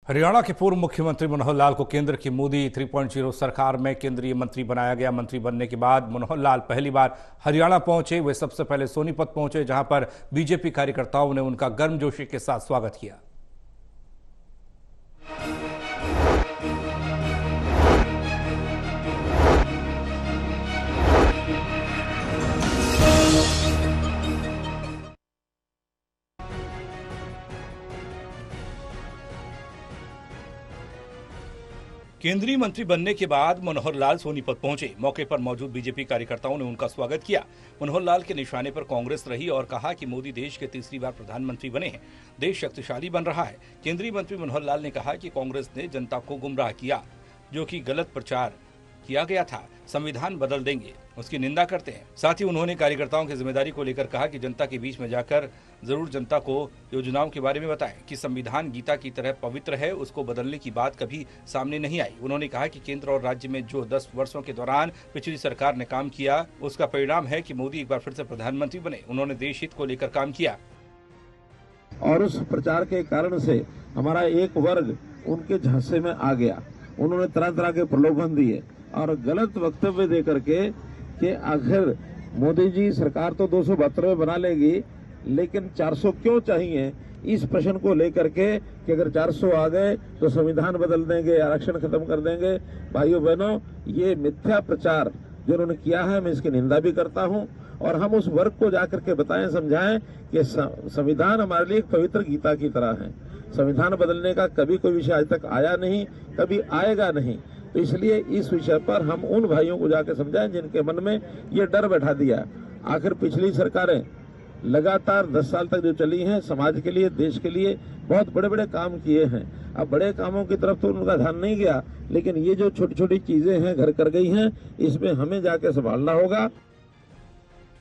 हरियाणा के पूर्व मुख्यमंत्री मनोहर लाल को केंद्र की मोदी 3.0 सरकार में केंद्रीय मंत्री बनाया गया। मंत्री बनने के बाद मनोहर लाल पहली बार हरियाणा पहुंचे। वे सबसे पहले सोनीपत पहुंचे, जहां पर बीजेपी कार्यकर्ताओं ने उनका गर्मजोशी के साथ स्वागत किया। केंद्रीय मंत्री बनने के बाद मनोहर लाल सोनीपत पहुंचे। मौके पर मौजूद बीजेपी कार्यकर्ताओं ने उनका स्वागत किया। मनोहर लाल के निशाने पर कांग्रेस रही और कहा कि मोदी देश के तीसरी बार प्रधानमंत्री बने हैं, देश शक्तिशाली बन रहा है। केंद्रीय मंत्री मनोहर लाल ने कहा कि कांग्रेस ने जनता को गुमराह किया, जो कि गलत प्रचार किया गया था। संविधान बदल देंगे, उसकी निंदा करते हैं। साथ ही उन्होंने कार्यकर्ताओं की जिम्मेदारी को लेकर कहा कि जनता के बीच में जाकर जरूर जनता को योजनाओं के बारे में बताएं कि संविधान गीता की तरह पवित्र है, उसको बदलने की बात कभी सामने नहीं आई। उन्होंने कहा कि केंद्र और राज्य में जो 10 वर्षों के दौरान पिछली सरकार ने काम किया, उसका परिणाम है कि मोदी एक बार फिर से प्रधानमंत्री बने। उन्होंने देश हित को लेकर काम किया और उस प्रचार के कारण से हमारा एक वर्ग उनके झांसे में आ गया। उन्होंने तरह तरह के प्रलोभन दिए और गलत वक्तव्य दे करके कि आखिर मोदी जी सरकार तो 272 बना लेगी, लेकिन 400 क्यों चाहिए, इस प्रश्न को लेकर के कि अगर 400 आ गए तो संविधान बदल देंगे, आरक्षण खत्म कर देंगे। भाइयों बहनों, ये मिथ्या प्रचार जो उन्होंने किया है, मैं इसकी निंदा भी करता हूं। और हम उस वर्ग को जाकर के बताएं, समझाएं कि संविधान हमारे लिए एक पवित्र गीता की तरह है। संविधान बदलने का कभी कोई विषय आज तक आया नहीं, कभी आएगा नहीं। तो इसलिए इस विषय पर हम उन भाइयों को जाकर समझाएं जिनके मन में ये डर बैठा दिया। आखिर पिछली सरकारें लगातार 10 साल तक जो चली हैं, समाज के लिए, देश के लिए बहुत बड़े बड़े काम किए हैं। अब बड़े कामों की तरफ तो उनका ध्यान नहीं गया, लेकिन ये जो छोटी छोटी चीजें हैं, घर कर गई हैं, इसमें हमें जाके संभालना होगा।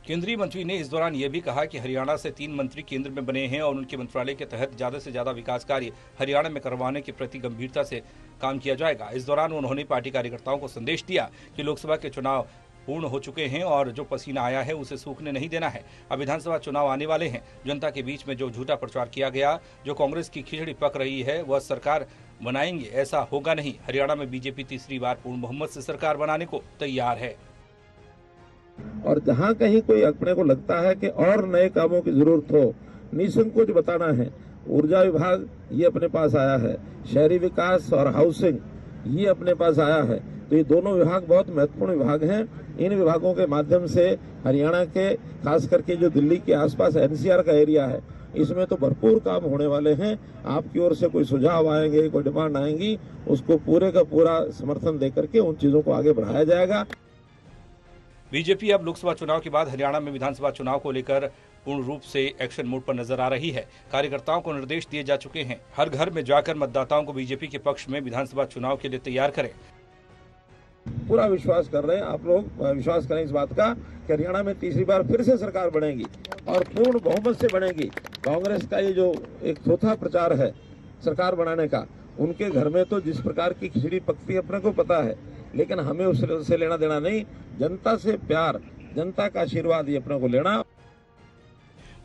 केंद्रीय मंत्री ने इस दौरान यह भी कहा कि हरियाणा से 3 मंत्री केंद्र में बने हैं और उनके मंत्रालय के तहत ज्यादा से ज्यादा विकास कार्य हरियाणा में करवाने के प्रति गंभीरता से काम किया जाएगा। इस दौरान उन्होंने पार्टी कार्यकर्ताओं को संदेश दिया कि लोकसभा के चुनाव पूर्ण हो चुके हैं और जो पसीना आया है उसे सूखने नहीं देना है। अब विधानसभा चुनाव आने वाले हैं। जनता के बीच में जो झूठा प्रचार किया गया, जो कांग्रेस की खिचड़ी पक रही है, वह सरकार बनाएंगे, ऐसा होगा नहीं। हरियाणा में बीजेपी तीसरी बार पूर्ण बहुमत से सरकार बनाने को तैयार है। और जहां कहीं कोई अपने को लगता है कि और नए कामों की जरूरत हो, निसंकोच बताना है। ऊर्जा विभाग ये अपने पास आया है, शहरी विकास और हाउसिंग ये अपने पास आया है। तो ये दोनों विभाग बहुत महत्वपूर्ण विभाग हैं। इन विभागों के माध्यम से हरियाणा के, खास करके जो दिल्ली के आसपास एनसीआर का एरिया है, इसमें तो भरपूर काम होने वाले हैं। आपकी ओर से कोई सुझाव आएंगे, कोई डिमांड आएंगी, उसको पूरे का पूरा समर्थन देकर के उन चीजों को आगे बढ़ाया जाएगा। बीजेपी अब लोकसभा चुनाव के बाद हरियाणा में विधानसभा चुनाव को लेकर पूर्ण रूप से एक्शन मोड पर नजर आ रही है। कार्यकर्ताओं को निर्देश दिए जा चुके हैं, हर घर में जाकर मतदाताओं को बीजेपी के पक्ष में विधानसभा चुनाव के लिए तैयार करें। पूरा विश्वास कर रहे हैं, आप लोग विश्वास करें इस बात का कि हरियाणा में तीसरी बार फिर से सरकार बनेगी और पूर्ण बहुमत से बनेगी। कांग्रेस का ये जो एक चौथा प्रचार है सरकार बनाने का, उनके घर में तो जिस प्रकार की खिचड़ी पकती है अपने को पता है, लेकिन हमें उससे लेना देना नहीं। जनता से प्यार, जनता का आशीर्वाद ये अपने को लेना।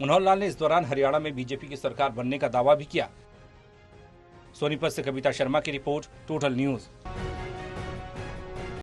मनोहर लाल ने इस दौरान हरियाणा में बीजेपी की सरकार बनने का दावा भी किया। सोनीपत से कविता शर्मा की रिपोर्ट, टोटल न्यूज।